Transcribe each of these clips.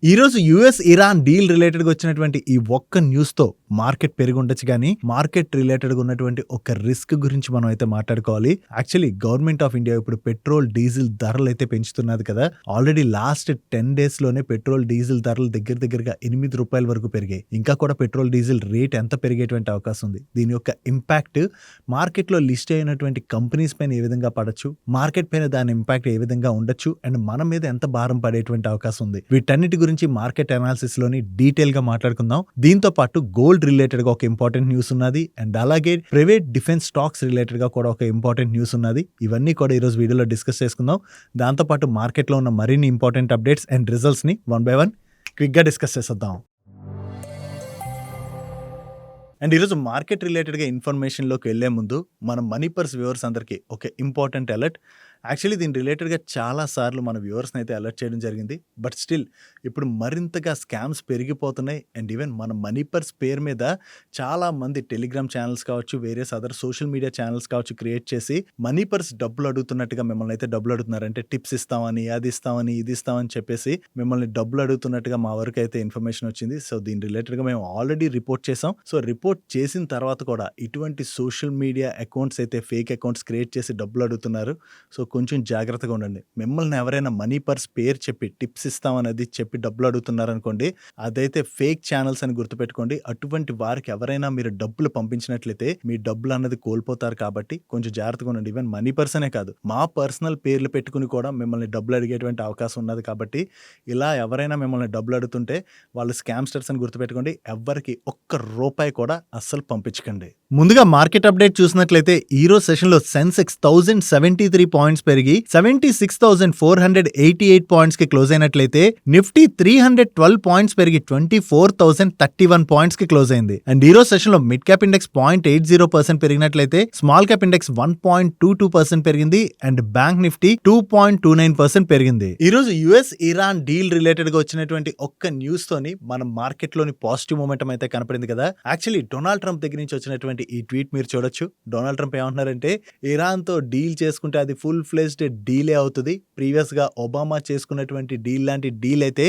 ఈరోజు US Iran deal రిలేటెడ్గా వచ్చినటువంటి ఈ ఒక్క న్యూస్తో మార్కెట్ పెరిగి ఉండొచ్చు, కానీ మార్కెట్ రిలేటెడ్గా ఉన్నటువంటి ఒక రిస్క్ గురించి మనం అయితే మాట్లాడుకోవాలి. యాక్చువల్లీ గవర్నమెంట్ ఆఫ్ ఇండియా ఇప్పుడు పెట్రోల్ డీజిల్ ధరలు అయితే పెంచుతున్నది కదా. ఆల్రెడీ లాస్ట్ 10 days లోనే పెట్రోల్ డీజిల్ ధరలు దగ్గరగా ₹8 వరకు పెరిగాయి. ఇంకా కూడా పెట్రోల్ డీజిల్ రేట్ ఎంత పెరిగేటువంటి అవకాశం ఉంది. దీని యొక్క ఇంపాక్ట్ మార్కెట్లో లిస్ట్ అయినటువంటి కంపెనీస్ పైన ఏ విధంగా పడచ్చు, మార్కెట్ పైన దాని ఇంపాక్ట్ ఏ విధంగా ఉండొచ్చు, అండ్ మన మీద ఎంత భారం పడేటువంటి అవకాశం ఉంది. వీటన్నిటి గురించి మార్కెట్ అనాలిసిస్ లోని డీటెయిల్ గా మాట్లాడుకుందాం. దీంతో పాటు గోల్డ్ రిలేటెడ్ గా ఒక ఇంపార్టెంట్ న్యూస్ ఉన్నది, అండ్ అలాగే ప్రైవేట్ డిఫెన్స్ స్టాక్స్ రిలేటెడ్ గా కూడా ఒక ఇంపార్టెంట్ న్యూస్ ఉన్నది. ఇవన్నీ కూడా ఈరోజు వీడియోలో డిస్కస్ చేసుకుందాం. దాంతో పాటు మార్కెట్ లో ఉన్న మరిన్ని ఇంపార్టెంట్ అప్డేట్స్ అండ్ రిజల్ట్స్ ని 1 by 1 క్విక్ గా డిస్కస్ చేద్దాం. అండ్ ఈరోజు మార్కెట్ రిలేటెడ్గా ఇన్ఫర్మేషన్లోకి వెళ్లే ముందు మన మనీ పర్స్ వ్యూవర్స్ అందరికీ ఒక ఇంపార్టెంట్ అలర్ట్. యాక్చువల్లీ దీని రిలేటెడ్గా చాలా సార్లు మన వ్యూవర్స్ని అయితే అలర్ట్ చేయడం జరిగింది. బట్ స్టిల్ ఇప్పుడు మరింతగా స్కామ్స్ పెరిగిపోతున్నాయి. అండ్ ఈవెన్ మన మనీ పర్స్ పేరు మీద చాలా మంది టెలిగ్రామ్ ఛానల్స్ కావచ్చు, various other social media channels కావచ్చు క్రియేట్ చేసి మనీ పర్స్ డబ్బులు అడుగుతున్నట్టుగా మిమ్మల్ని అయితే డబ్బులు అడుగుతున్నారు. అంటే టిప్స్ ఇస్తామని, అది ఇస్తామని, ఇది ఇస్తామని చెప్పేసి మిమ్మల్ని డబ్బులు అడుగుతున్నట్టుగా మా వరకు అయితే ఇన్ఫర్మేషన్ వచ్చింది. సో దీని రిలేటెడ్గా మేము ఆల్రెడీ రిపోర్ట్ చేసాం. సో రిపోర్ట్ చేసిన తర్వాత కూడా ఇటువంటి సోషల్ మీడియా అకౌంట్స్ అయితే ఫేక్ అకౌంట్స్ క్రియేట్ చేసి డబ్బులు అడుగుతున్నారు. సో కొంచెం జాగ్రత్తగా ఉండండి. మిమ్మల్ని ఎవరైనా మనీ పర్స్ పేరు చెప్పి టిప్స్ ఇస్తామనేది చెప్పి డబ్బులు అడుగుతున్నారు అనుకోండి, అదైతే ఫేక్ ఛానల్స్ అని గుర్తుపెట్టుకోండి. అటువంటి వారికి ఎవరైనా మీరు డబ్బులు పంపించినట్లయితే మీ డబ్బులు అన్నది కోల్పోతారు. కాబట్టి కొంచెం జాగ్రత్తగా ఉండండి. ఈవెన్ మనీ పర్సనే కాదు, మా పర్సనల్ పేర్లు పెట్టుకుని కూడా మిమ్మల్ని డబ్బులు అడిగేటువంటి అవకాశం ఉన్నది. కాబట్టి ఇలా ఎవరైనా మిమ్మల్ని డబ్బులు అడుగుతుంటే వాళ్ళు స్కామ్స్టర్స్ అని గుర్తుపెట్టుకోండి. ఎవ్వరికి ₹1 కూడా అస్సలు పంపించకండి. ముందుగా మార్కెట్ అప్డేట్ చూసినట్లయితే ఈ రోజు సెషన్ లో సెన్సెక్స్ 1073 పాయింట్స్ పెరిగి 76,488 పాయింట్స్ కి క్లోజ్ అయినట్లయితే నిఫ్టీ 312 పాయింట్స్ పెరిగి 24,031 పాయింట్స్ కి క్లోజ్ అయింది. అండ్ ఈ రోజు సెషన్ లో మిడ్ క్యాప్ ఇండెక్స్ 0.80% పెరిగినట్లయితే స్మాల్ క్యాప్ ఇండెక్స్ 1.22% పెరిగింది. అండ్ బ్యాంక్ నిఫ్టీ 2.29% పెరిగింది. ఈ రోజు యుఎస్ ఇరాన్ డీల్ రిలేటెడ్ గా వచ్చినటువంటి ఒక్క న్యూస్ తోని మన మార్కెట్ లోని పాజిటివ్ మూమెంటం అయితే కనపడింది కదా. యాక్చువల్లీ డొనాల్డ్ ట్రంప్ దగ్గర నుంచి వచ్చినటువంటి ఈ ట్వీట్ మీరు చూడొచ్చు. డొనాల్డ్ ట్రంప్ ఏమంటున్నారంటే, ఇరాన్ తో డీల్ చేసుకుంటే అది ఫుల్ ఫ్లెజ్డ్ డీలే అవుతుంది. ప్రీవియస్ గా ఒబామా చేసుకున్నటువంటి డీల్ లాంటి డీల్ అయితే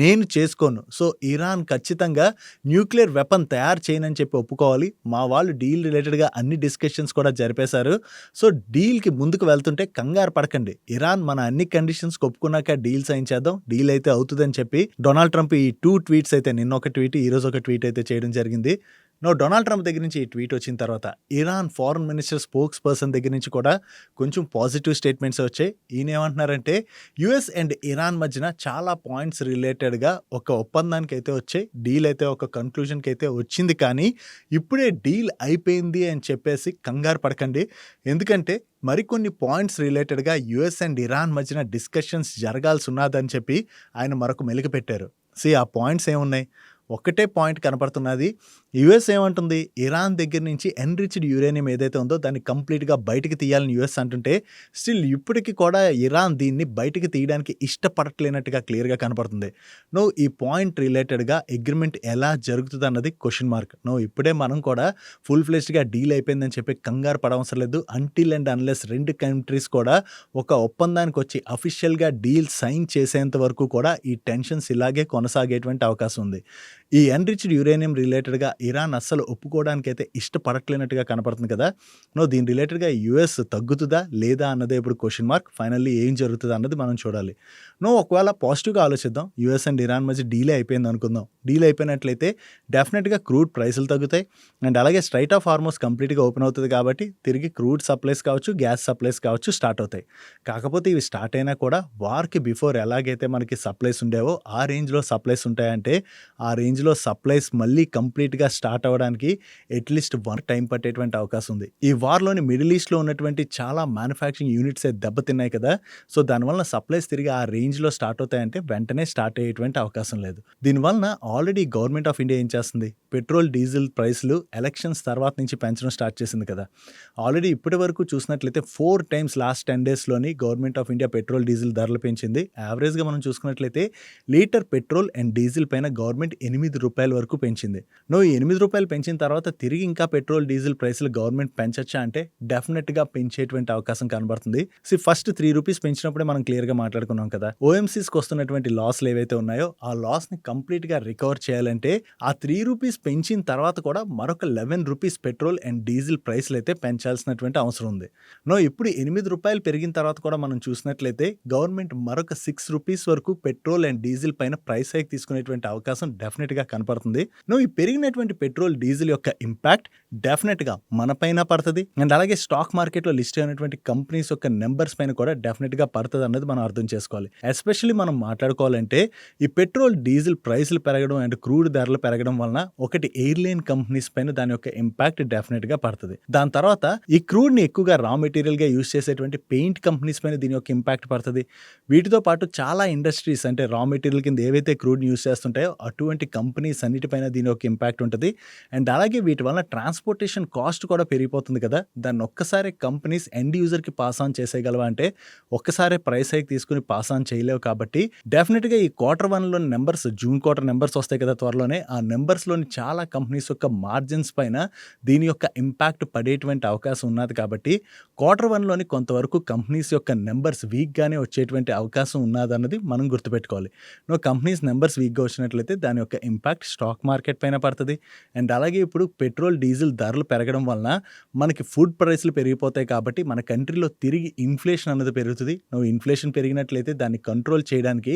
నేను చేసుకోను. సో ఇరాన్ ఖచ్చితంగా న్యూక్లియర్ వెపన్ తయారు చేయనని చెప్పి ఒప్పుకోవాలి. మా వాళ్ళు డీల్ రిలేటెడ్ గా అన్ని డిస్కషన్స్ కూడా జరిపేశారు. సో డీల్ కి ముందుకు వెళ్తుంటే కంగారు పడకండి. ఇరాన్ మన అన్ని కండిషన్స్ ఒప్పుకున్నాక డీల్ సైన్ చేద్దాం, డీల్ అయితే అవుతుందని చెప్పి డొనాల్డ్ ట్రంప్ ఈ 2 ట్వీట్స్ అయితే నిన్న ఒక ట్వీట్, ఈ రోజు ఒక ట్వీట్ అయితే చేయడం జరిగింది. డొనాల్డ్ ట్రంప్ దగ్గర నుంచి ఈ ట్వీట్ వచ్చిన తర్వాత Iran foreign minister spokes person దగ్గర నుంచి కూడా కొంచెం పాజిటివ్ స్టేట్మెంట్స్ వచ్చాయి. ఈయన ఏమంటున్నారంటే, యుఎస్ అండ్ ఇరాన్ మధ్యన చాలా పాయింట్స్ రిలేటెడ్గా ఒక ఒప్పందానికి అయితే వచ్చాయి, డీల్ అయితే ఒక కన్క్లూజన్కి అయితే వచ్చింది. కానీ ఇప్పుడే డీల్ అయిపోయింది అని చెప్పేసి కంగారు పడకండి. ఎందుకంటే మరికొన్ని పాయింట్స్ రిలేటెడ్గా యుఎస్ అండ్ ఇరాన్ మధ్యన డిస్కషన్స్ జరగాల్సి ఉన్నదని చెప్పి ఆయన మరొక మెలిక పెట్టారు. ఆ పాయింట్స్ ఏమున్నాయి? ఒకటే పాయింట్ కనపడుతున్నది. యుఎస్ ఏమంటుంది, ఇరాన్ దగ్గర నుంచి ఎన్రిచ్డ్ యురేనియం ఏదైతే ఉందో దాన్ని కంప్లీట్గా బయటకు తీయాలని యుఎస్ అంటుంటే, స్టిల్ ఇప్పటికి కూడా ఇరాన్ దీన్ని బయటకు తీయడానికి ఇష్టపడట్లేనట్టుగా క్లియర్గా కనపడుతుంది. ఈ పాయింట్ రిలేటెడ్గా అగ్రిమెంట్ ఎలా జరుగుతుంది అన్నది క్వశ్చన్ మార్క్. ఇప్పుడే మనం కూడా ఫుల్ ఫ్లెజ్డ్గా డీల్ అయిపోయిందని చెప్పి కంగారు పడవసరం లేదు. అంటిల్ అండ్ అన్లెస్ 2 కంట్రీస్ కూడా ఒక ఒప్పందానికి వచ్చి అఫీషియల్గా డీల్ సైన్ చేసేంత వరకు కూడా ఈ టెన్షన్స్ ఇలాగే కొనసాగేటువంటి అవకాశం ఉంది. ఈ ఎన్రిచ్డ్ యురేనియం రిలేటెడ్గా ఇరాన్ అస్సలు ఒప్పుకోవడానికి అయితే ఇష్టపడట్లేనట్టుగా కనపడుతుంది కదా. దీని రిలేటెడ్గా యుఎస్ తగ్గుతుందా లేదా అన్నదే ఇప్పుడు క్వశ్చన్ మార్క్. ఫైనల్లీ ఏం జరుగుతుంది అన్నది మనం చూడాలి. ఒకవేళ పాజిటివ్గా ఆలోచిద్దాం. యుఎస్ అండ్ ఇరాన్ మధ్య డీలే అయిపోయింది అనుకుందాం. డీల్ అయిపోయినట్లయితే డెఫినెట్గా క్రూడ్ ప్రైసులు తగ్గుతాయి. అండ్ అలాగే స్ట్రైట్ ఆఫ్ హార్మోస్ కంప్లీట్గా ఓపెన్ అవుతుంది. కాబట్టి తిరిగి క్రూడ్ సప్లైస్ కావచ్చు, గ్యాస్ సప్లైస్ కావచ్చు స్టార్ట్ అవుతాయి. కాకపోతే ఇవి స్టార్ట్ అయినా కూడా వార్కి బిఫోర్ ఎలాగైతే మనకి సప్లైస్ ఉండేవో ఆ రేంజ్లో సప్లైస్ ఉంటాయంటే, ఆ రేంజ్లో సప్లైస్ మళ్ళీ కంప్లీట్గా స్టార్ట్ అవ్వడానికి అట్లీస్ట్ 1 టైం పట్టేటువంటి అవకాశం ఉంది. ఈ వార్లోని మిడిల్ ఈస్ట్లో ఉన్నటువంటి చాలా మ్యానుఫ్యాక్చరింగ్ యూనిట్స్ అయితే దెబ్బతిన్నాయి కదా. సో దానివల్ల సప్లైస్ తిరిగి ఆ రేంజ్లో స్టార్ట్ అవుతాయంటే వెంటనే స్టార్ట్ అయ్యేటువంటి అవకాశం లేదు. దీనివల్ల ఆల్రెడీ గవర్నమెంట్ ఆఫ్ ఇండియా ఏం చేస్తుంది, పెట్రోల్ డీజిల్ ప్రైస్లు ఎలక్షన్స్ తర్వాత నుంచి పెంచడం స్టార్ట్ చేసింది కదా. ఆల్రెడీ ఇప్పటి వరకు చూసినట్లయితే 4 times లాస్ట్ 10 daysలోని government of India petrol diesel ధరలు పెంచింది. యావరేజ్గా మనం చూసుకున్నట్లయితే లీటర్ పెట్రోల్ అండ్ డీజిల్ పైన గవర్నమెంట్ రూ. 8 వరకు పెంచింది. ఈ రూ. 8 పెంచిన తర్వాత తిరిగి ఇంకా పెట్రోల్, డీజిల్ ప్రైస్‌లు గవర్నమెంట్ పెంచొచ్చా అంటే డెఫినిట్‌గా పెంచేటువంటి అవకాశం కనబడుతుంది. ఫస్ట్ రూ. 3 పెంచినప్పుడే మనం క్లియర్‌గా మాట్లాడుకున్నాం కదా! ఓఎంసీస్‌కి వస్తున్నటువంటి లాస్‌లు ఏవైతే ఉన్నాయో ఆ లాస్‌ని కంప్లీట్‌గా రికవర్ చేయాలంటే ఆ రూ. 3 పెంచిన తర్వాత కూడా మరొక రూ. 11 పెట్రోల్ అండ్ డీజిల్ ప్రైస్‌లయితే పెంచాల్సినటువంటి అవసరం ఉంది. ఇప్పుడు రూ. 8 పెరిగిన తర్వాత కూడా మనం చూసినట్లయితే గవర్నమెంట్ మరొక రూ. 6 వరకు పెట్రోల్ అండ్ డీజిల్ పైన ప్రైస్ హైక్ తీసుకునేటువంటి అవకాశం డెఫినిట్‌గా కనపడుతుంది. ఈ పెరిగినటువంటి పెట్రోల్, డీజిల్ యొక్క ఇంపాక్ట్ డెఫినిట్‌గా మన పైన పడతది. అండ్ అలాగే స్టాక్ మార్కెట్‌లో లిస్ట్ అయినటువంటి కంపెనీస్ యొక్క నంబర్స్ పైన కూడా డెఫినిట్‌గా పడతదన్నది మనం అర్థం చేసుకోవాలి. ఎస్పెషల్లీ మనం మాట్లాడుకోవాలంటే ఈ పెట్రోల్, డీజిల్ ప్రైస్‌లు పెరగడం అండ్ క్రూడ్ ధరలు పెరగడం వలన ఒకటి ఎయిర్‌లైన్ కంపెనీస్ పైన దాని యొక్క ఇంపాక్ట్ డెఫినిట్‌గా పడతది. దాని తర్వాత ఈ క్రూడ్‌ని ఎక్కువగా రా మెటీరియల్‌గా యూజ్ చేసేటువంటి పెయింట్ కంపెనీస్ పైన దీని యొక్క ఇంపాక్ట్ పడతది. వీటితో పాటు చాలా ఇండస్ట్రీస్ అంటే రా మెటీరియల్ కింద ఏవైతే క్రూడ్‌ని యూజ్ చేస్తుంటాయో అటువంటి కంపెనీస్ అన్నిటిపైన దీని యొక్క ఇంపాక్ట్ ఉంటది. అండ్ అలాగే వీటి వలన ట్రాన్స్‌పోర్టేషన్ కాస్ట్ కూడా పెరిగిపోతుంది కదా! దాన్ని ఒక్కసారి కంపెనీస్ ఎండ్ యూజర్‌కి పాస్ ఆన్ చేసేయగలవా అంటే ఒక్కసారే ప్రైస్ హైక్ తీసుకొని పాస్ ఆన్ చేయలేవు కాబట్టి డెఫినిట్‌గా ఈ Q1లోని నంబర్స్, జూన్ క్వార్టర్ నంబర్స్ వస్తాయి కదా త్వరలోనే. ఆ నంబర్స్‌లోని చాలా కంపెనీస్ యొక్క మార్జిన్స్ పైన దీని యొక్క ఇంపాక్ట్ పడేటువంటి అవకాశం ఉన్నది కాబట్టి Q1లోని కొంతవరకు కంపెనీస్ యొక్క నంబర్స్ వీక్‌గానే వచ్చేటువంటి అవకాశం ఉన్నదన్నది మనం గుర్తుపెట్టుకోవాలి. కంపెనీస్ నంబర్స్ వీక్‌గా వచ్చినట్లయితే దాని యొక్క ఇంపాక్ట్ స్టాక్ మార్కెట్ పైన పడతది. అండ్ అలాగే ఇప్పుడు పెట్రోల్, డీజిల్ ధరలు పెరగడం వలన మనకి ఫుడ్ ప్రైస్‌లు పెరిగిపోతాయి కాబట్టి మన కంట్రీలో తిరిగి ఇన్ఫ్లేషన్ అన్నది పెరుగుతది. ఇన్ఫ్లేషన్ పెరిగినట్లయితే దాన్ని కంట్రోల్ చేయడానికి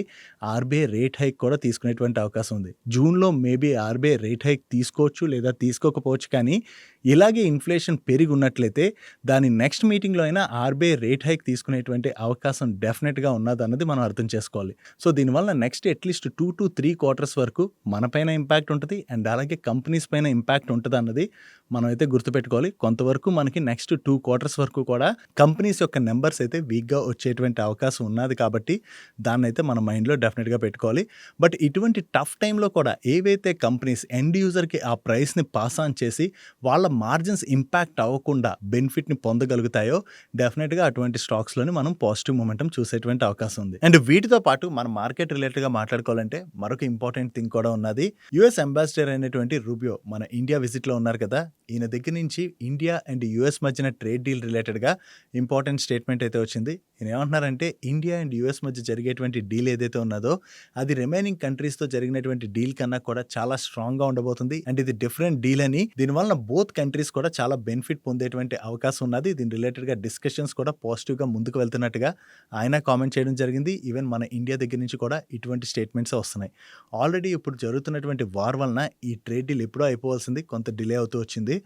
ఆర్‌బీఐ రేట్ హైక్ కూడా తీసుకునేటువంటి అవకాశం ఉంది. జూన్‌లో మేబీ ఆర్‌బీఐ రేట్ హైక్ తీసుకోవచ్చు లేదా తీసుకోకపోవచ్చు. కానీ ఇలాగే ఇన్ఫ్లేషన్ పెరిగి ఉన్నట్లయితే దాని నెక్స్ట్ మీటింగ్‌లో అయినా ఆర్‌బీఐ రేట్ హైక్ తీసుకునేటువంటి అవకాశం డెఫినిట్‌గా ఉన్నదన్నది మనం అర్థం చేసుకోవాలి. దీనివల్ల నెక్స్ట్ అట్‌లీస్ట్ 2-3 క్వార్టర్స్ వరకు మన పైన ఇంపాక్ట్ ఉంటది. అండ్ అలాగే కంపెనీస్ పైన ఇంపాక్ట్ ఉంటదన్నది మనమైతే గుర్తుపెట్టుకోవాలి. కొంతవరకు మనకి నెక్స్ట్ 2 క్వార్టర్స్ వరకు కూడా కంపెనీస్ యొక్క నంబర్స్ అయితే వీక్‌గా వచ్చేటువంటి అవకాశం ఉన్నది కాబట్టి దాన్నైతే మన మైండ్‌లో డెఫినిట్‌గా పెట్టుకోవాలి. బట్ ఇటువంటి టఫ్ టైమ్‌లో కూడా ఏవైతే కంపెనీస్ ఎండ్ యూజర్‌కి ఆ ప్రైస్‌ని పాస్ ఆన్ చేసి వాళ్ళ మార్జిన్స్ ఇంపాక్ట్ అవ్వకుండా బెనిఫిట్‌ని పొందగలుగుతాయో డెఫినిట్‌గా అటువంటి స్టాక్స్‌లోని మనం పాజిటివ్ మొమెంటం చూసేటువంటి అవకాశం ఉంది. అండ్ వీటితో పాటు మన మార్కెట్ రిలేటెడ్‌గా మాట్లాడుకోవాలంటే మరొక ఇంపార్టెంట్ థింగ్ కూడా ఉన్నది. యూఎస్ అంబాసిడర్ అయినటువంటి రూబియో మన ఇండియా విజిట్‌లో ఉన్నారు కదా! ఈయన దగ్గర నుంచి ఇండియా అండ్ యూఎస్ మధ్యన ట్రేడ్ డీల్ రిలేటెడ్‌గా ఇంపార్టెంట్ స్టేట్మెంట్ అయితే వచ్చింది. ఈయన ఏమంటున్నారంటే ఇండియా అండ్ యూఎస్ మధ్య జరిగేటువంటి డీల్ ఏదైతే ఉన్నదో అది రిమైనింగ్ కంట్రీస్‌తో జరిగినటువంటి డీల్ కన్నా కూడా చాలా స్ట్రాంగ్‌గా ఉండబోతుంది. అండ్ ఇది డిఫరెంట్ డీల్ అని దీనివల్ల బోత్ కంట్రీస్ కూడా చాలా బెనిఫిట్ పొందేటువంటి అవకాశం ఉన్నది. దీని రిలేటెడ్‌గా డిస్కషన్స్ కూడా పాజిటివ్‌గా ముందుకు వెళ్తున్నట్టుగా ఆయన కామెంట్ చేయడం జరిగింది. ఈవెన్ మన ఇండియా దగ్గర నుంచి కూడా ఇటువంటి స్టేట్మెంట్సే వస్తున్నాయి. ఆల్రెడీ ఇప్పుడు జరుగుతున్నటువంటి వార్ వలన ఈ ట్రేడ్ డీల్ ఎప్పుడో అయిపోవాల్సింది కొంత డిలే అవుతూ వచ్చింది.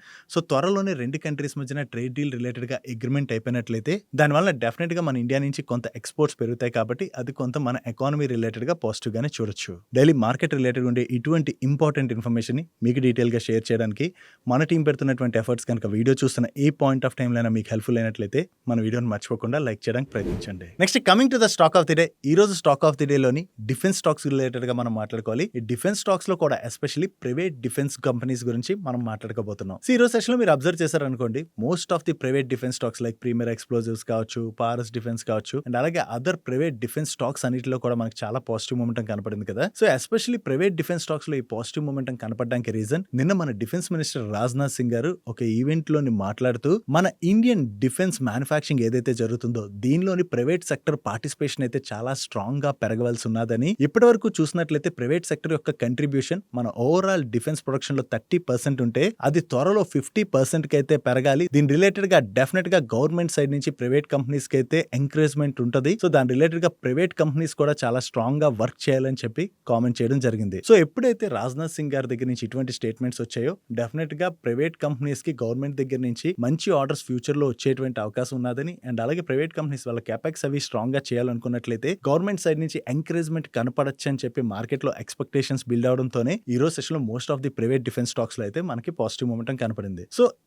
త్వరలోనే 2 కంట్రీస్ మధ్యన ట్రేడ్ డీల్ రిలేటెడ్‌గా అగ్రీమెంట్ అయిపోయినట్లయితే దానివల్ల డెఫినిట్‌గా మన ఇండియా నుంచి కొంత ఎక్స్‌పోర్ట్స్ పెరుగుతాయి కాబట్టి అది కొంత మన ఎకానమీ రిలేటెడ్‌గా పాజిటివ్‌గానే చూడొచ్చు. డైలీ మార్కెట్ రిలేటెడ్ ఉండే ఇటువంటి ఇంపార్టెంట్ ఇన్ఫర్మేషన్‌ని మీకు డీటెయిల్‌గా షేర్ చేయడానికి మన టీం పెడుతున్నటువంటి ఎఫర్ట్స్ కనుక వీడియో చూస్తున్న ఏ పాయింట్ ఆఫ్ టైంలో అయినా మీకు హెల్ప్‌ఫుల్ అయినట్లయితే మన వీడియోని మర్చిపోకుండా లైక్ చేయడానికి ప్రయత్నించండి. Next coming to the stock of the day. ఈ రోజు స్టాక్ ఆఫ్ ది డేలోని డిఫెన్స్ స్టాక్స్ రిలేటెడ్‌గా మనం మాట్లాడుకోవాలి. ఈ డిఫెన్స్ స్టాక్స్‌లో కూడా ఎస్పెషల్లీ ప్రైవేట్ డిఫెన్స్ కంపెనీస్ గురించి మనం మాట్లాడుకోబోతున్నాం. ఈ రోజు సెషన్‌లో మీరు అబ్జర్వ్ చేశారనుకోండి most of the private defence stocks like premier explosives కావచ్చు, పారస్ డిఫెన్స్ కావచ్చు అండ్ అలాగే అదర్ ప్రైవేట్ డిఫెన్స్ స్టాక్స్ అన్నిటిలో కూడా మనకు చాలా పాజిటివ్ మొమెంటం కనపడింది కదా! ఎస్పెషల్లీ ప్రైవేట్ డిఫెన్స్ స్టాక్స్‌లో ఈ పాజిటివ్ మొమెంటం కనపడడానికి రీజన్ నిన్న మన డిఫెన్స్ మినిస్టర్ రాజ్‌నాథ్ సింగ్ గారు ఒక ఈవెంట్‌లోని మాట్లాడుతూ మన ఇండియన్ డిఫెన్స్ మ్యానుఫ్యాక్చరింగ్ ఏదైతే జరుగుతుందో దీనిలోని ప్రైవేట్ సెక్టర్ పార్టిసిపేషన్ అయితే చాలా స్ట్రాంగ్‌గా పెరగవలసి ఉన్నదని ఇప్పటివరకు చూసినట్లయితే ప్రైవేట్ సెక్టర్ యొక్క కంట్రిబ్యూషన్ మన ఓవరాల్ డిఫెన్స్ ప్రొడక్షన్‌లో 30% ఉంటే అది త్వరలో 50%కి అయితే పెరగాలి. దీని రిలేటెడ్‌గా డెఫినెట్‌గా గవర్నమెంట్ సైడ్ నుంచి ప్రైవేట్ కంపెనీస్‌కి అయితే ఎంకరేజ్‌మెంట్ ఉంటది. దాని రిలేటెడ్‌గా ప్రైవేట్ కంపెనీస్ కూడా చాలా స్ట్రాంగ్‌గా వర్క్ చేయాలని చెప్పి కామెంట్ చేయడం జరిగింది. ఎప్పుడైతే రాజ్‌నాథ్ సింగ్ గారి దగ్గర నుంచి ఇటువంటి స్టేట్మెంట్స్ వచ్చాయో డెఫినెట్‌గా ప్రైవేట్ కంపెనీస్‌కి గవర్నమెంట్ దగ్గర నుంచి మంచి ఆర్డర్స్ ఫ్యూచర్‌లో వచ్చేటువంటి అవకాశం ఉన్నదని అండ్ అలాగే ప్రైవేట్ కంపెనీస్ వాళ్ళ కెపాక్స్ అవి స్ట్రాంగ్‌గా చేయాలనుకున్నట్లయితే గవర్నమెంట్ సైడ్ నుంచి ఎంకరేజ్‌మెంట్ కనపడొచ్చు అని చెప్పి మార్కెట్‌లో ఎక్స్‌పెక్టేషన్స్ బిల్డ్ అవడంతోనే ఈ రోజు సెషన్‌లో most of the private defence స్టాక్స్‌లో అయితే మనకి పాజిటివ్ మొమెంటం కనపడింది.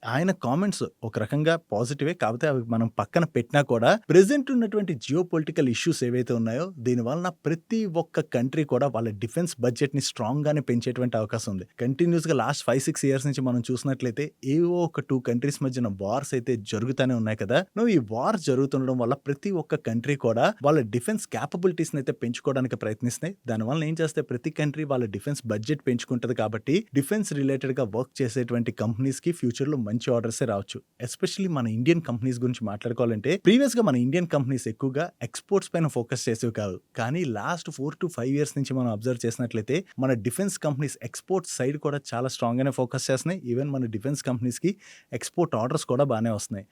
ఆయన కామెంట్స్ ఒక రకంగా పాజిటివే కాకపోతే అవి మనం పక్కన పెట్టినా కూడా ప్రెజెంట్ ఉన్నటువంటి జియో పొలిటికల్ ఇష్యూస్ ఏవైతే ఉన్నాయో దీని వలన ప్రతి ఒక్క కంట్రీ కూడా వాళ్ళ డిఫెన్స్ బడ్జెట్ ని స్ట్రాంగ్ గానే పెంచేటువంటి అవకాశం ఉంది. కంటిన్యూస్ గా లాస్ట్ 5-6 ఇయర్స్ నుంచి మనం చూసినట్లయితే ఏవో ఒక 2 కంట్రీస్ మధ్యన వార్స్ అయితే జరుగుతూనే ఉన్నాయి కదా. ఈ వార్స్ జరుగుతుండడం వల్ల ప్రతి ఒక్క కంట్రీ కూడా వాళ్ళ డిఫెన్స్ క్యాపబిలిటీస్ అయితే పెంచుకోవడానికి ప్రయత్నిస్తున్నాయి. దానివల్ల ఏం చేస్తే ప్రతి కంట్రీ వాళ్ళ డిఫెన్స్ బడ్జెట్ పెంచుకుంటది కాబట్టి డిఫెన్స్ రిలేటెడ్ గా వర్క్ చేసేటువంటి కంపెనీస్ కి ఫ్యూచర్ లో మంచి ఆర్డర్స్ రావచ్చు. ఎస్పెషల్లీ మన ఇండియన్ కంపెనీస్ గురించి మాట్లాడుకోవాలంటే ప్రీవియస్ గా మన ఇండియన్ కంపెనీస్ ఎక్కువగా ఎక్స్పోర్ట్స్ పైన ఫోకస్ చేసేవి కాదు. కానీ లాస్ట్ 4 to 5 years నుంచి మనం అబ్జర్వ్ చేసినట్లయితే మన డిఫెన్స్ కంపెనీస్ ఎక్స్పోర్ట్ సైడ్ కూడా చాలా స్ట్రాంగ్ గానే ఫోకస్ చేస్తున్నాయి. ఈవెన్ మన డిఫెన్స్ కంపెనీస్ కి ఎక్స్పోర్ట్ ఆర్డర్స్ కూడా బాగానే వస్తున్నాయి.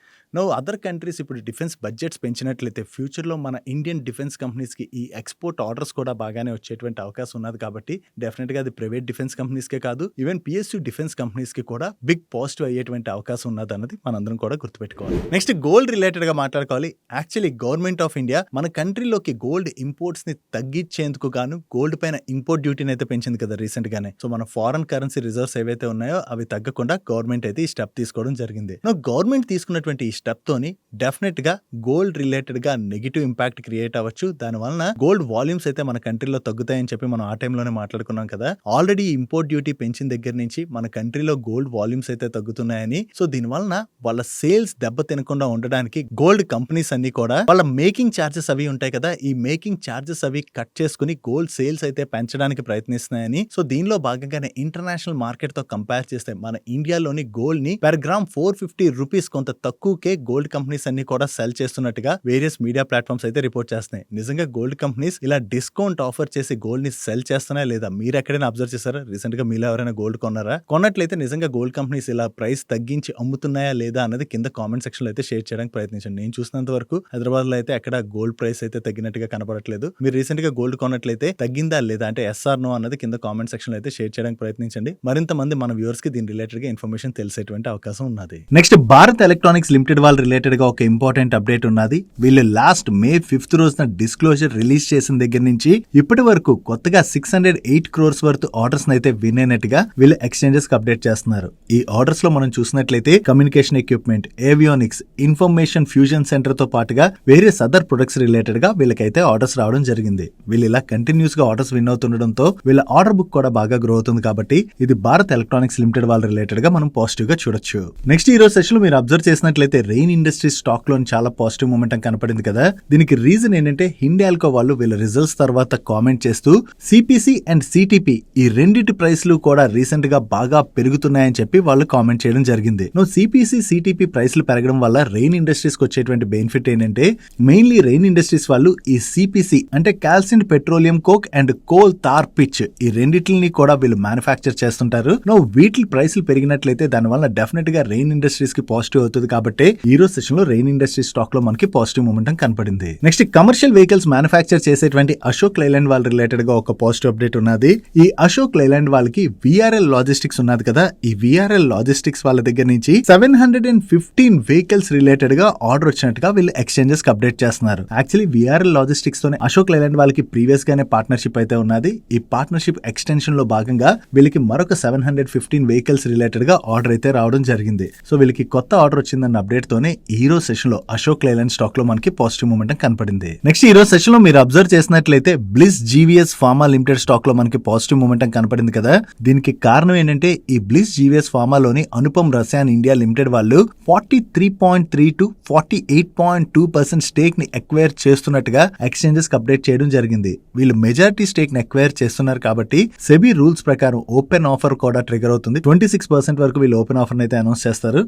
అదర్ కంట్రీస్ ఇప్పుడు డిఫెన్స్ బడ్జెట్స్ పెంచినట్లయితే ఫ్యూచర్ లో మన ఇండియన్ డిఫెన్స్ కంపెనీస్ కి ఈ ఎక్స్పోర్ట్ ఆర్డర్స్ కూడా బాగానే వచ్చేటువంటి అవకాశం ఉన్నది. కాబట్టి డెఫినెట్ గా అది ప్రైవేట్ డిఫెన్స్ కంపెనీస్ కే కాదు, ఈవెన్ పిఎస్యు డిఫెన్స్ కంపెనీస్ కి కూడా బిగ్ పాజిటివ్ అయ్యేటువంటి అవకాశం ఉన్నది అన్నది మనందరం కూడా గుర్తుపెట్టుకోవాలి. నెక్స్ట్ గోల్డ్ రిలేటెడ్ గా మాట్లాడుకోవాలి. యాక్చువల్లీ గవర్నమెంట్ ఆఫ్ ఇండియా మన కంట్రీలోకి గోల్డ్ ఇంపోర్ట్స్ ని తగ్గించేందుకు గాను గోల్డ్ పైన ఇంపోర్ట్ డ్యూటీని అయితే పెంచింది కదా రీసెంట్ గానే. సో మన ఫారెన్ కరెన్సీ రిజర్వ్స్ ఏవైతే ఉన్నాయో అవి తగ్గకుండా గవర్నమెంట్ అయితే ఈ స్టెప్ తీసుకోవడం జరిగింది. గవర్నమెంట్ తీసుకున్నటువంటి ఈ స్టెప్ తోని డెఫినెట్ గా గోల్డ్ రిలేటెడ్ గా నెగిటివ్ ఇంపాక్ట్ క్రియేట్ అవ్వచ్చు. దాని వలన గోల్డ్ వాల్యూమ్స్ అయితే మన కంట్రీలో తగ్గుతాయని చెప్పి మనం ఆ టైంలోనే మాట్లాడుకున్నాం కదా. ఆల్రెడీ ఇంపోర్ట్ డ్యూటీ పెంచిన దగ్గర నుంచి మన కంట్రీలో గోల్డ్ వాల్యూమ్స్ అయితే తగ్గుతున్నాయని. సో దీని వలన వాళ్ళ సేల్స్ దెబ్బ తినకుండా ఉండడానికి గోల్డ్ కంపెనీస్ అన్ని కూడా వాళ్ళ మేకింగ్ ఛార్జెస్ అవి ఉంటాయి కదా, ఈ మేకింగ్ ఛార్జెస్ అవి కట్ చేసుకుని గోల్డ్ సేల్స్ అయితే పెంచడానికి ప్రయత్నిస్తున్నాయని. సో దీనిలో భాగంగానే ఇంటర్నేషనల్ మార్కెట్ తో కంపేర్ చేస్తే మన ఇండియాలోని గోల్డ్ ని పెర్ గ్రామ్ 450 రూపీస్ కొంత తక్కువకే గోల్డ్ కంపెనీస్ అన్ని కూడా సెల్ చేస్తున్నట్టుగా వేరియస్ మీడియా ప్లాట్ఫామ్స్ అయితే రిపోర్ట్ చేస్తున్నాయి. నిజంగా గోల్డ్ కంపెనీస్ ఇలా డిస్కౌంట్ ఆఫర్ చేసి గోల్డ్ ని సెల్ చేస్తున్నాయా లేదా మీరు ఎక్కడైనా అబ్జర్వ్ చేశారా? రీసెంట్ గా మీలో ఎవరైనా గోల్డ్ కొన్నారా? కొన్నట్లయితే నిజంగా గోల్డ్ కంపెనీస్ ఇలా ప్రైస్ తగ్గించి అమ్ముతున్నాయా లేదా అన్నది కింద కామెంట్ సెక్షన్ లో అయితే షేర్ చేయడానికి ప్రయత్నించండి. నేను చూసినంత వరకు హైదరాబాద్ లో అయితే ఎక్కడ గోల్డ్ ప్రైస్ అయితే తగ్గినట్టుగా కనపడట్లేదు. మీరు రీసెంట్ గా గోల్డ్ కొన్నట్లయితే తగ్గిందా లేదా అంటే ఎస్ఆర్ నో అన్నది కింద కామెంట్ సెక్షన్ లో అయితే షేర్ చేయడానికి ప్రయత్నించండి. మరింత మంది మన వ్యూవర్స్ కి దీని రిలేటెడ్ గా ఇన్ఫర్మేషన్ తెలిసేటువంటి అవకాశం ఉన్నది. నెక్స్ట్ భారత్ ఎలక్ట్రానిక్స్ లిమిటెడ్ వాళ్ళ రిలేటెడ్ గా ఒక ఇంపార్టెంట్ అప్డేట్ ఉన్నది. వీళ్ళు లాస్ట్ May 5th రోజున డిస్క్లోజర్ రిలీజ్ చేసిన దగ్గర నుంచి ఇప్పటి వరకు కొత్తగా 608 crores వర్త్ ఆర్డర్స్ అయితే విన్ అయినట్టుగా వీళ్ళు ఎక్స్చేంజెస్ కి అప్డేట్ చేస్తున్నారు. ఈ ఆర్డర్స్ లో మనం చూసినట్లయితే communication equipment, avionics, information fusion centre తో పాటుగా వేరియస్ అదర్ ప్రొడక్ట్స్ రిలేటెడ్ గా వీళ్ళకైతే ఆర్డర్స్ రావడం జరిగింది. వీళ్ళు ఇలా కంటిన్యూస్ గా ఆర్డర్స్ విన్ అవుతుండడంతో వీళ్ళ ఆర్డర్ బుక్ కూడా బాగా గ్రో అవుతుంది. కాబట్టి ఇది భారత్ ఎలక్ట్రానిక్స్ లిమిటెడ్ వాళ్ళ రిలేటెడ్ గా మనం పాజిటివ్ గా చూడొచ్చు. నెక్స్ట్ ఈ రోజు సెషన్ లో మీరు అబ్జర్వ్ చేసినట్లయితే రెయిన్ ఇండస్ట్రీస్ స్టాక్ లో చాలా పాజిటివ్ మూమెంటం కనపడింది కదా. దీనికి రీజన్ ఏంటంటే హిండాల్కో వాళ్ళు వీళ్ళ రిజల్ట్స్ తర్వాత కామెంట్ చేస్తూ సిపిసి అండ్ సిటిపి ఈ రెండిటి ప్రైస్లు కూడా రీసెంట్ గా బాగా పెరుగుతున్నాయని చెప్పి వాళ్ళు కామెంట్ చేయడం జరిగింది. సిపిసి సిటిపి ప్రైస్లు పెరగడం వల్ల రెయిన్ ఇండస్ట్రీస్ కి వచ్చేటువంటి బెనిఫిట్ ఏంటంటే మెయిన్లీ రెయిన్ ఇండస్ట్రీస్ వాళ్ళు ఈ సిపిసి అంటే calcined petroleum coke and coal tar pitch ఈ రెండిటిని కూడా వీళ్ళు మ్యానుఫ్యాక్చర్ చేస్తుంటారు. వీటి ప్రైస్లు పెరిగినట్లయితే దానివల్ల డెఫినెట్ గా రెయిన్ ఇండస్ట్రీస్ కి పాజిటివ్ అవుతుంది. కాబట్టి ఈ రోజు సెషన్ లో రెయిన్ ఇండస్ట్రీస్ స్టాక్ లో మనకి పాజిటివ్ మూమెంటం కనపడింది. నెక్స్ట్ కమర్షియల్ వెహికల్స్ మ్యానుఫ్యాక్చర్ చేసేటువంటి అశోక్ లైలాండ్ వాళ్ళ రిలేటెడ్ గా ఒక పాజిటివ్ అప్డేట్ ఉన్నది. ఈ అశోక్ లైలాండ్ వాళ్ళకి విఆర్ఎల్ లాజిస్టిక్స్ ఉన్నది కదా, ఈ విఆర్ఎల్ లాజిస్టిక్స్ వాళ్ళ దగ్గర నుంచి 715 వెహికల్స్ రిలేటెడ్ గా ఆర్డర్ వచ్చినట్టుగా వీళ్ళు ఎక్స్చేంజెస్ కి అప్డేట్ చేస్తున్నారు. యాక్చువల్లీ విఆర్ఎల్ లాజిస్టిక్స్ తోనే అశోక్ లైలాండ్ వాళ్ళకి ప్రీవియస్ గానే పార్ట్నర్షిప్ అయితే ఉన్నది. ఈ పార్ట్నర్షిప్ ఎక్స్టెన్షన్ లో భాగంగా వీళ్ళకి మరొక 715 వెహికల్స్ రిలేటెడ్ గా ఆర్డర్ అయితే రావడం జరిగింది. సో వీళ్ళకి కొత్త ఆర్డర్ వచ్చిందన్న అప్డేట్ తోనే ఈ రోజు సెషన్ లో అశోక్ లైలాండ్ స్టాక్ లో మనకి పాజిటివ్ మూమెంటం కనపడింది. నెక్స్ట్ ఈ రోజు సెషన్ లో మీరు అబ్జర్వ్ చేసినట్లయితే bliss GVS pharma limited stock లో మనకి పాజిటివ్ మూమెంటం కనపడింది కదా. దీనికి కారణం ఏంటంటే ఈ బ్లిస్ జీవీఎస్ ఫార్మాలోని అనుపమ్ రసాయన్ ఇండియా లిమిటెడ్ వాళ్ళు 43.3 to 48.2% స్టేక్ ని ఎక్వైర్ చేస్తున్నట్టుగా ఎక్స్చేంజెస్ కి అప్డేట్ చేయడం జరిగింది. వీళ్ళు మెజారిటీ స్టేక్ ని ఎక్వైర్ చేస్తున్నారు కాబట్టి సెబీ రూల్స్ ప్రకారం ఓపెన్ ఆఫర్ కూడా ట్రిగర్ అవుతుంది. 26% వరకు వీళ్ళు ఓపెన్ ఆఫర్ అయితే అనౌన్స్ చేస్తారు.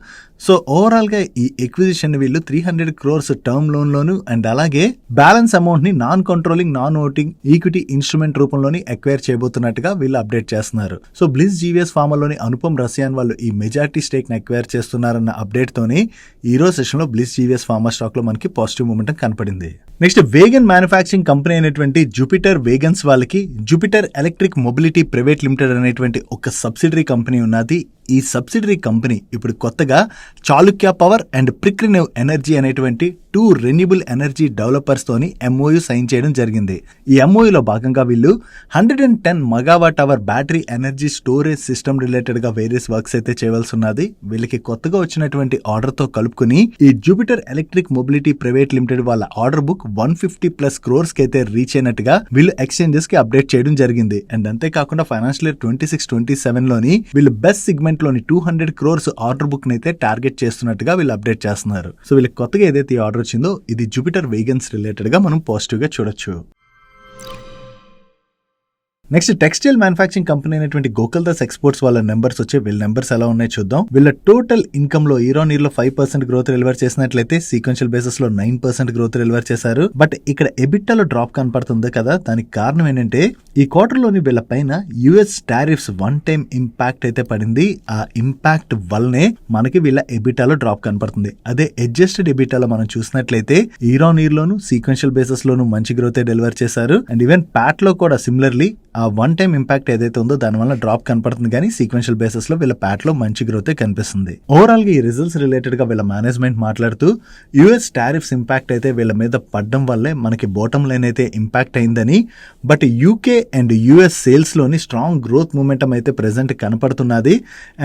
సో ఓవరాల్ గా ఈ ఎక్విజిషన్ వీళ్ళు 300 crores term loan loan and అలాగే బ్యాలెన్స్ అమౌంట్ ని non controlling non voting equity instrument రూపంలోని acquire చేయబోతున్నట్టుగా వీళ్ళు అప్డేట్ చేస్తున్నారు. సో బ్లిస్ జీవీఎస్ ఫార్మాలోని అనుపమ్ రసాయన్ వాళ్ళు ఈ మెజారిటీ స్టేక్ ని ఎక్వైర్ చేస్తున్నారన్న అప్డేట్ తోని ఈ రోజు సెషన్ లో బ్లిస్ జీవీఎస్ ఫార్మా స్టాక్ లో మనకి పాజిటివ్ మూమెంటం కనపడింది. నెక్స్ట్ వేగన్ మ్యానుఫ్యాక్చరింగ్ కంపెనీ అయినటువంటి జూపిటర్ వేగన్స్ వాళ్ళకి Jupiter electric mobility private limited అనేటువంటి ఒక సబ్సిడరీ కంపెనీ ఉన్నది. ఈ సబ్సిడరీ కంపెనీ ఇప్పుడు కొత్తగా చాళుక్య పవర్ అండ్ ప్రిక్రినేవ్ ఎనర్జీ అనేటువంటి 2 రెన్యూబుల్ ఎనర్జీ డెవలపర్స్ తోని ఎంఓయూ సైన్ చేయడం జరిగింది. ఈ ఎంఓయూలో భాగంగా వీళ్ళు 110 megawatt hour battery energy storage system related గా వేరియస్ వర్క్స్ అయితే చేయవలసి ఉన్నది. వీళ్ళకి కొత్తగా వచ్చినటువంటి ఆర్డర్ తో కలుపుకుని ఈ Jupiter electric mobility private limited వాళ్ళ ఆర్డర్ బుక్ 150+ crores కి అయితే రీచ్ అయినట్టుగా వీళ్ళు ఎక్స్చేంజెస్ కి అప్డేట్ చేయడం జరిగింది. అండ్ అంతేకాకుండా ఫైనాన్షియల్ ఇయర్ 26-27 లోని వీళ్ళు బెస్ట్ సిగ్మెంట్ సెగ్మెంట్ లోని 200 crores ఆర్డర్ బుక్ అయితే టార్గెట్ చేస్తున్నట్టుగా వీళ్ళు అప్డేట్ చేస్తున్నారు. సో వీళ్ళకి కొత్తగా ఏదైతే ఈ ఆర్డర్ వచ్చిందో ఇది జూపిటర్ వేగన్స్ రిలేటెడ్ గా మనం పాజిటివ్ గా చూడొచ్చు. నెక్స్ట్ టెక్స్టైల్ మ్యానుఫ్యాక్చరింగ్ కంపెనీ అయినటువంటి గోకుల్దాస్ ఎక్స్పోర్ట్స్ వాళ్ళ నెంబర్స్ వచ్చి వీళ్ళ నెంబర్స్ ఎలా ఉన్నాయి చూద్దాం. వీళ్ళ టోటల్ ఇన్కమ్ లో ఇయర్ 5% గ్రోత్ డెలివర్ చేసినట్లయితే సీక్వెన్షియల్ బేసిస్ లో 9% గ్రోత్ డెలివర్ చేశారు. బట్ ఇక్కడ ఎబిటాలో డ్రాప్ కనపడుతుంది కదా, దానికి కారణం ఏంటంటే ఈ క్వార్టర్ లోని వీళ్ళ పైన US tariffs one time impact అయితే పడింది. ఆ ఇంపాక్ట్ వల్లనే మనకి వీళ్ళ ఎబిటాలో డ్రాప్ కనపడుతుంది. అదే అడ్జస్టెడ్ ఎబిటాలో మనం చూసినట్లయితే ఇయర్ లోను సీక్వెన్షియల్ బేసిస్ లోను మంచి గ్రోత్ డెలివర్ చేశారు. అండ్ ఈవెన్ ప్యాట్ లో కూడా సిమిలర్లీ ఆ వన్ టైం ఇంపాక్ట్ ఏదైతే ఉందో దాని వల్ల డ్రాప్ కనపడుతుంది, కానీ సీక్వెన్షియల్ బేసిస్ లో వీళ్ళ ప్యాట్ లో మంచి గ్రోత్ కనిపిస్తుంది. ఓవరాల్ గా ఈ రిజల్ట్స్ రిలేటెడ్ గా వీళ్ళ మేనేజ్మెంట్ మాట్లాడుతూ యుఎస్ టారిఫ్స్ ఇంపాక్ట్ అయితే వీళ్ళ మీద పడడం వల్లే మనకి బాటమ్ లైన్ అయితే ఇంపాక్ట్ అయిందని, but UK and US sales లోని స్ట్రాంగ్ గ్రోత్ మూమెంటం అయితే ప్రెసెంట్ కనపడుతున్నది.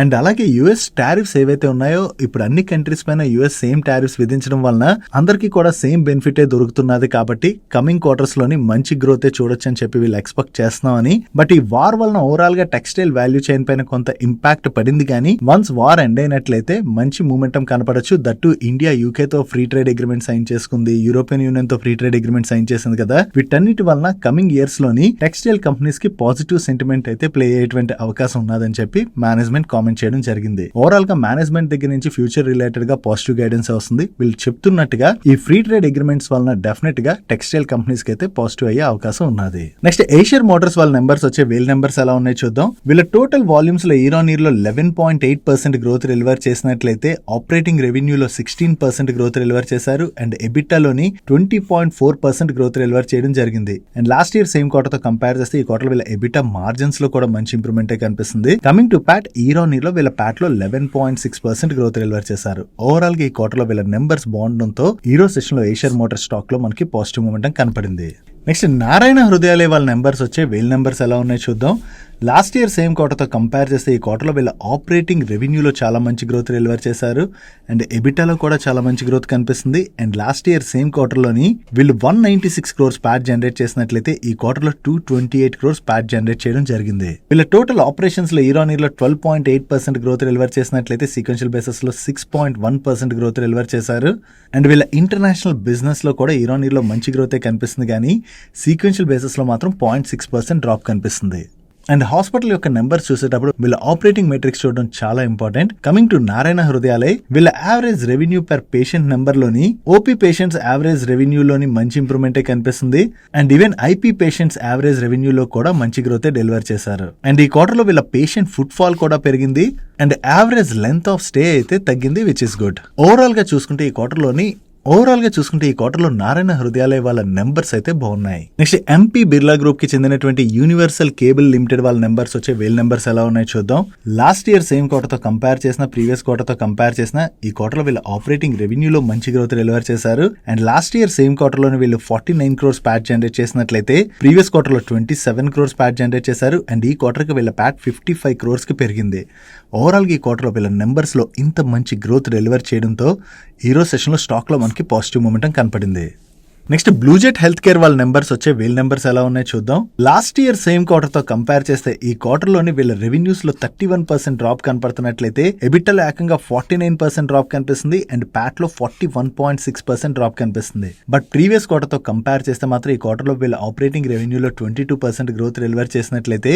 అండ్ అలాగే యుఎస్ టారిఫ్స్ ఏవైతే ఉన్నాయో ఇప్పుడు అన్ని కంట్రీస్ పైన యుఎస్ సేమ్ టారిఫ్స్ విధించడం వలన అందరికీ కూడా సేమ్ బెనిఫిటే దొరుకుతున్నది. కాబట్టి కమింగ్ క్వార్టర్స్ లోని మంచి గ్రోత్ చూడొచ్చు అని చెప్పి వీళ్ళు ఎక్స్పెక్ట్ చేస్తున్నాం. బట్ ఈ వార్ వలన ఓవరాల్ గా టెక్స్టైల్ వాల్యూ చైన్ పైన కొంత ఇంపాక్ట్ పడింది, కానీ వన్స్ వార్ ఎండ్ అయినట్లయితే మంచి మూమెంటం కనపడొచ్చు. దట్టు ఇండియా యూకే తో ఫ్రీ ట్రేడ్ అగ్రిమెంట్ సైన్ చేసుకుంది, యూరోపియన్ యూనియన్ తో ఫ్రీ ట్రేడ్ అగ్రిమెంట్ సైన్ చేసింది కదా. వీటన్నిటి వలన కమింగ్ ఇయర్స్ లోని టెక్స్టైల్ కంపెనీస్ కి పాజిటివ్ సెంటిమెంట్ అయితే ప్లే అయ్యేటువంటి అవకాశం ఉన్నదని చెప్పి మేనేజ్మెంట్ కామెంట్ చేయడం జరిగింది. ఓవరాల్ గా మేనేజ్మెంట్ దగ్గర నుంచి ఫ్యూచర్ రిలేటెడ్ గా పాజిటివ్ గైడెన్స్ వస్తుంది. వీళ్ళు చెప్తున్నట్టుగా ఈ ఫ్రీ ట్రేడ్ అగ్రిమెంట్స్ వలన డెఫినెట్ గా టెక్స్టైల్ కంపెనీస్ కి అయితే పాజిటివ్ అయ్యే అవకాశం ఉన్నది. నెక్స్ట్ ఏషియర్ మోటార్స్ వాళ్ళ నెంబర్స్ వచ్చే వీళ్ళ నెంబర్స్ ఎలా ఉన్నాయి చూద్దాం. వీళ్ళ టోటల్ వాల్యూమ్స్ లో ఇయర్ 11.8% గ్రోత్ డెలివర్ చేసినట్లయితే ఆపరేటింగ్ రెవెన్యూలో 16% గ్రోత్ డెలివర్ చేశారు. అండ్ ఎబిటాలోని 20.4% గ్రోత్ డెలివర్ చేయడం జరిగింది. And last year same quarter తో కంపేర్ చేస్తే ఈ క్వార్టర్ వీళ్ళ ఎబిటా మార్జిన్స్ లో కూడా మంచి ఇంప్రూవ్మెంట్ కనిపిస్తుంది. కమింగ్ టు ప్యాట్ ఇయర్ లో వీళ్ళ ప్యాట్ లో 11.6% గ్రోత్ డెలివర్ చేశారు. ఓవరాల్ గా ఈ క్వార్టర్ లో వీళ్ళ నెంబర్స్ బాగుండడంతో ఈరో సెషన్ లో ఏషియర్ మోటార్ స్టాక్ లో మనకి పాజిటివ్ మూమెంటం కనపడింది. నెక్స్ట్ నారాయణ హృదయాలయ వాళ్ళ నెంబర్స్ వచ్చే వీళ్ళ నెంబర్స్ ఎలా ఉన్నాయి చూద్దాం. లాస్ట్ ఇయర్ సేమ్ క్వార్టర్తో కంపేర్ చేస్తే ఈ క్వార్టర్లో వీళ్ళ ఆపరేటింగ్ రెవెన్యూలో చాలా మంచి గ్రోత్ డెలివర్ చేశారు. అండ్ ఎబిటాలో కూడా చాలా మంచి గ్రోత్ కనిపిస్తుంది. అండ్ లాస్ట్ ఇయర్ సేమ్ క్వార్టర్లోని వీళ్ళు 196 crores ప్యాట్ జనరేట్ చేసినట్లయితే ఈ క్వార్టర్లో 228 crores ప్యాట్ జనరేట్ చేయడం జరిగింది. వీళ్ళ టోటల్ ఆపరేషన్స్ లో ఇయర్ 12.8% గ్రోత్ డెలివర్ చేసినట్లయితే సీక్వెన్షియల్ బేసిస్ లో 6.1% గ్రోత్ డెలివర్ చేశారు. అండ్ వీళ్ళ ఇంటర్నేషనల్ బిజినెస్ లో కూడా ఇయర్ లో మంచి గ్రోతే కనిపిస్తుంది, కానీ సీక్వెన్షియల్ బేసిస్ లో మాత్రం 0.6% డ్రాప్ కనిపిస్తుంది. అండ్ హాస్పిటల్ యొక్క నెంబర్స్ చూసేటప్పుడు వీళ్ళ ఆపరేటింగ్ మెట్రిక్స్ చూడడం చాలా important. Coming to Narayana Hrudayalaya వీళ్ళ average revenue per patient number లోని ఓపీ పేషెంట్స్ యావరేజ్ రెవెన్యూలోని మంచి ఇంప్రూవ్మెంట్ కనిపిస్తుంది. And even IP patients average రెవెన్యూలో కూడా మంచి గ్రోత్ డెలివర్ చేశారు. అండ్ ఈ క్వార్టర్ లో వీళ్ళ పేషెంట్ ఫుట్ ఫాల్ కూడా పెరిగింది. And average length of stay అయితే తగ్గింది, విచ్ ఇస్ గుడ్. ఓవరాల్ గా చూసుకుంటే ఈ క్వార్టర్ లో నారాయణ హృదయాలయ వాళ్ళ నెంబర్స్ అయితే బాగున్నాయి. నెక్స్ట్ ఎంపీ బిర్లా గ్రూప్ కి చెందినటువంటి యూనివర్సల్ కేబుల్ లిమిటెడ్ వాళ్ళ నెంబర్స్ వచ్చే వీళ్ళ నెంబర్స్ ఎలా ఉన్నాయి చూద్దాం. లాస్ట్ ఇయర్ సేమ్ క్వార్టర్ తో కంపేర్ చేసిన, ప్రీవియస్ క్వార్టర్ తో కంపేర్ చేసిన ఈ క్వార్టర్ లో వీళ్ళ ఆపరేటింగ్ రెవెన్యూలో మంచి గ్రోత్ డెలివర్ చేశారు. And last year same quarter లోనే వీళ్ళు 49 crores ప్యాట్ జనరేట్ చేసినట్లయితే ప్రీవియస్ క్వార్టర్ లో 27 crores ప్యాట్ జనరేట్ చేశారు. అండ్ ఈ క్వార్టర్ కి వీళ్ళ ప్యాట్ 55 crores కి పెరిగింది. ఓవరాల్ గా ఈ క్వార్టర్ లో వీళ్ళ నెంబర్స్ లో ఇంత మంచి గ్రోత్ డెలివర్ చేయడంతో ఈరో సెషన్ లో స్టాక్ లో మనకి పాజిటివ్ మూమెంటం కనపడింది. నెక్స్ట్ బ్లూజెట్ హెల్త్ కేర్ వాళ్ళ నెంబర్స్ వచ్చే వీళ్ళ నెంబర్స్ ఎలా ఉన్నాయి చూద్దాం. లాస్ట్ ఇయర్ సేమ్ క్వార్టర్ తో కంపేర్ చేస్తే ఈ క్వార్టర్ లోని వీళ్ళ రెవెన్యూస్ లో 31% డ్రాప్ కనపడుతున్నట్లయితే ఎబిటాలో ఏకంగా 49% డ్రాప్ కనిపిస్తుంది. అండ్ ప్యాట్ లో 41.6% డ్రాప్ కనిపిస్తుంది. బట్ ప్రీవియస్ క్వార్టర్ తో కంపేర్ చేస్తే మాత్రం ఈ క్వార్టర్ లో వీళ్ళ ఆపరేటింగ్ రెవెన్యూలో 22% గ్రోత్ డెలివర్ చేసినట్లయితే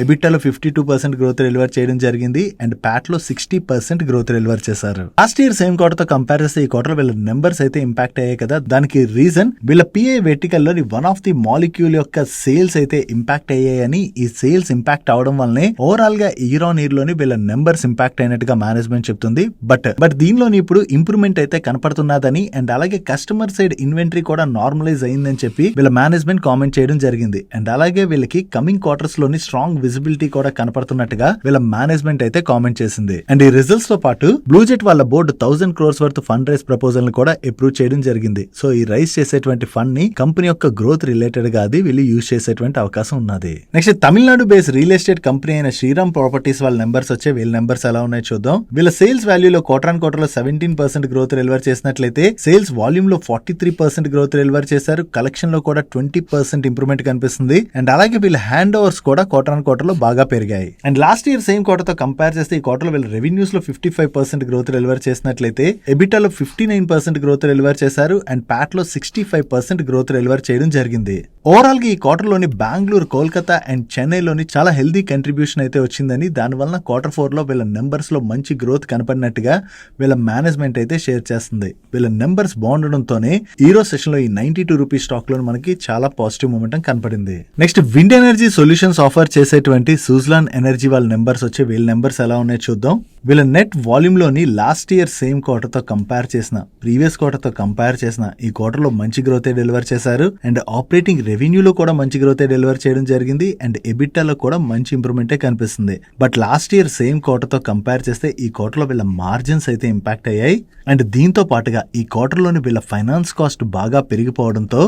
ఎబిటాలో 52% గ్రోత్ డెలివర్ చేయడం జరిగింది. అండ్ ప్యాట్ లో 60% గ్రోత్ డెలివర్ చేశారు. లాస్ట్ ఇయర్ సేమ్ క్వార్టర్ తో కంపేర్ చేస్తే ఈ క్వార్టర్ వీళ్ళ నెంబర్స్ అయితే ఇంపాక్ట్ అయ్యాయి కదా. దానికి రీజన్ వీళ్ళ పిఐ వెర్టికల్ లోని వన్ ఆఫ్ ది మాలిక్యూల్ యొక్క సేల్స్ అయితే ఇంపాక్ట్ అయ్యాయని, ఈ సేల్స్ ఇంపాక్ట్ అవడం వల్లనే ఓవరాల్ గా ఇయర్ లోని వీళ్ళ నెంబర్స్ ఇంపాక్ట్ అయినట్టుగా మేనేజ్మెంట్ చెప్తుంది. బట్ దీనిలోని ఇప్పుడు ఇంప్రూవ్మెంట్ అయితే కనపడుతున్నదని, అండ్ అలాగే కస్టమర్ సైడ్ ఇన్వెంటరీ కూడా నార్మలైజ్ అయిందని చెప్పి వీళ్ళ మేనేజ్మెంట్ కామెంట్ చేయడం జరిగింది. అండ్ అలాగే వీళ్ళకి కమింగ్ క్వార్టర్స్ లోని స్ట్రాంగ్ విజిబిలిటీ కూడా కనపడుతున్నట్టుగా వీళ్ళ మేనేజ్మెంట్ అయితే కామెంట్ చేసింది. అండ్ ఈ రిజల్ట్స్ తో పాటు బ్లూజెట్ వాళ్ళ board 1000 crores worth fund rise proposal ని కూడా అప్రూవ్ చేయడం జరిగింది. సో ఈ రైజ్ చేసే చేసేటువంటి ఫండ్ ని కంపెనీ యొక్క గ్రోత్ రిలేటెడ్ గా అది వీళ్ళు యూజ్ చేసేటువంటి అవకాశం ఉన్నది. Next Tamil Nadu base real estate company అయిన శ్రీరామ్ ప్రాపర్టీస్ వాళ్ళ నెంబర్స్ వచ్చే వీళ్ళ నెంబర్స్ ఎలా ఉన్నాయో చూద్దాం. వీళ్ళ సేల్స్ వాల్యూలో క్వార్టర్ ఆన్ క్వార్టర్ లో 17% గ్రోత్ డెలివర్ చేసినట్లయితే సేల్స్ వాల్యూమ్ లో 43% గ్రోత్ డెలివర్ చేశారు. కలెక్షన్ లో కూడా 20% ఇంప్రూవ్మెంట్ కనిపిస్తుంది. అండ్ అలాగే వీళ్ళ హ్యాండ్ ఓవర్స్ కూడా క్వార్టర్ ఆన్ క్వార్టర్ లో బాగా పెరిగాయి. And last year same quarter తో కంపేర్ చేస్తే ఈ క్వార్టర్ లో వీళ్ళ రెవెన్యూస్ లో 55% గ్రోత్ డెలివర్ చేసినట్లయితే ఎబిటాలో 59% గ్రోత్ డెలివర్ చేశారు. అండ్ ప్యాట్ లో 65% గ్రోత్ డెలివర్ చేయడం జరిగింది. ఓవరాల్ గా ఈ క్వార్టర్ లోని బెంగళూరు, కోల్కతా అండ్ చెన్నైలోని చాలా హెల్దీ కంట్రిబ్యూషన్ అయితే వచ్చిందని, దానివల్ల Q4 లో వీళ్ళ నెంబర్స్ లో మంచి గ్రోత్ కనపడినట్టుగా వీళ్ళ మేనేజ్మెంట్ అయితే షేర్ చేస్తుంది. వీళ్ళ నెంబర్స్ బాగుండడంతోనే ఈ రోజు సెషన్ లో ఈ 92 రూపీస్ స్టాక్ లో మనకి చాలా పాజిటివ్ మూమెంటం కనపడింది. Next wind energy solutions offer చేసేటువంటి సూజ్లాన్ ఎనర్జీ వాళ్ళ నెంబర్స్ వచ్చి వీళ్ళ నెంబర్స్ ఎలా ఉన్నాయో చూద్దాం. వీళ్ళ నెట్ వాల్యూమ్ లోని లాస్ట్ ఇయర్ సేమ్ క్వార్టర్ తో కంపేర్ చేసిన, ప్రీవియస్ క్వార్టర్ తో కంపేర్ చేసిన ఈ క్వార్టర్ లో మంచి గ్రోత్ డెలివర్ చేశారు. అండ్ ఆపరేటింగ్ రెవెన్యూలో కూడా మంచి గ్రోత్ డెలివర్ చేయడం జరిగింది. అండ్ ఎబిటాలో కూడా మంచి ఇంప్రూవ్మెంటే కనిపిస్తుంది. But last year same quarter తో కంపేర్ చేస్తే ఈ క్వార్టర్ లో వీళ్ళ మార్జిన్స్ అయితే ఇంపాక్ట్ అయ్యాయి. అండ్ దీంతో పాటుగా ఈ క్వార్టర్ లోని వీళ్ళ ఫైనాన్స్ కాస్ట్ బాగా పెరిగిపోవడంతో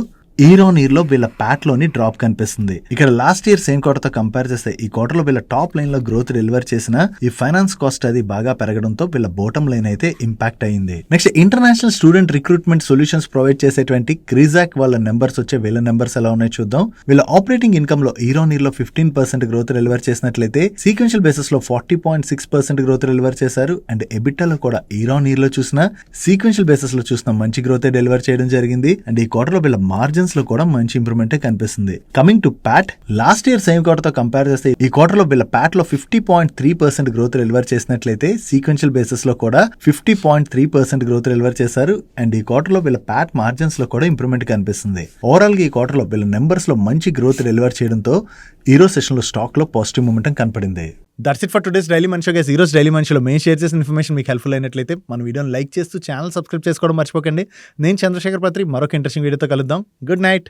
ఇయర్ ఆన్ ఇయర్ లో వీళ్ళ ప్యాట్ లోని డ్రాప్ కనిపిస్తుంది. ఇక్కడ లాస్ట్ ఇయర్ సేమ్ క్వార్టర్ తో కంపేర్ చేస్తే ఈ క్వార్టర్ లో వీళ్ళ టాప్ లైన్ లో గ్రోత్ డెలివర్ చేసిన ఈ ఫైనాన్స్ కాస్ట్ అది బాగా పెరగడంతో వీళ్ళ బాటమ్ లైన్ అయితే ఇంపాక్ట్ అయింది. Next international student recruitment solutions provide చేసేటువంటి క్రిజాక్ వాళ్ళ నెంబర్స్ వచ్చే వీళ్ళ నెంబర్స్ ఎలా ఉన్నాయో చూద్దాం. వీళ్ళ ఆపరేటింగ్ ఇన్కమ్ లో ఇయర్ ఆన్ ఇయర్ లో 15% గ్రోత్ డెలివర్ చేసినట్లయితే సీక్వెన్షియల్ బేసిస్ లో 40.6% గ్రోత్ డెలివర్ చేశారు. అండ్ ఎబిటాలో కూడా ఇయర్ ఆన్ ఇయర్ లో చూసిన, సీక్వెన్షియల్ బేసిస్ లో చూసిన మంచి గ్రోత్ డెలివర్ చేయడం జరిగింది. అండ్ ఈ క్వార్టర్ లో వీళ్ళ మార్జిన్స్ లో కూడా మంచి ఇంప్రూవ్మెంట్ కనిపిస్తుంది. Coming to Pat, last year same quarter తో కంపేర్ చేస్తే ఈ క్వార్టర్ లో వీళ్ళ ప్యాట్ లో 50.3% గ్రోత్ డెలివర్ చేసినట్లయితే సీక్వెన్షియల్ బేసిస్ లో కూడా 50.3% గ్రోత్ డెలివర్ చేశారు. అండ్ ఈ క్వార్టర్ లో వీళ్ళ ప్యాట్ మార్జిన్స్ లో కూడా ఇంప్రూవ్మెంట్ కనిపిస్తుంది. ఓవరాల్ గా ఈ క్వార్టర్ లో వీళ్ళ నెంబర్స్ లో మంచి గ్రోత్ డెలివర్ చేయడంతో ఈ రోజు సెషన్ లో స్టాక్ లో పాజిటివ్ మూమెంటం కనపడింది. That's it for today's daily మనిషి గైస్. ఈ రోజు డైలీ మనిషిలో మేము షేర్ చేసిన ఇన్ఫర్మేషన్ మీకు హెల్ప్ఫుల్ అయినట్లయితే మన వీడియోని లైక్ చేస్తూ ఛానల్ సబ్స్క్రైబ్ చేసుకోవడం మర్చిపోకండి. నేను చంద్రశేఖర్ పత్రి మరొక ఇంట్రెస్టింగ్ వీడియోతో కలుద్దాం. Good night.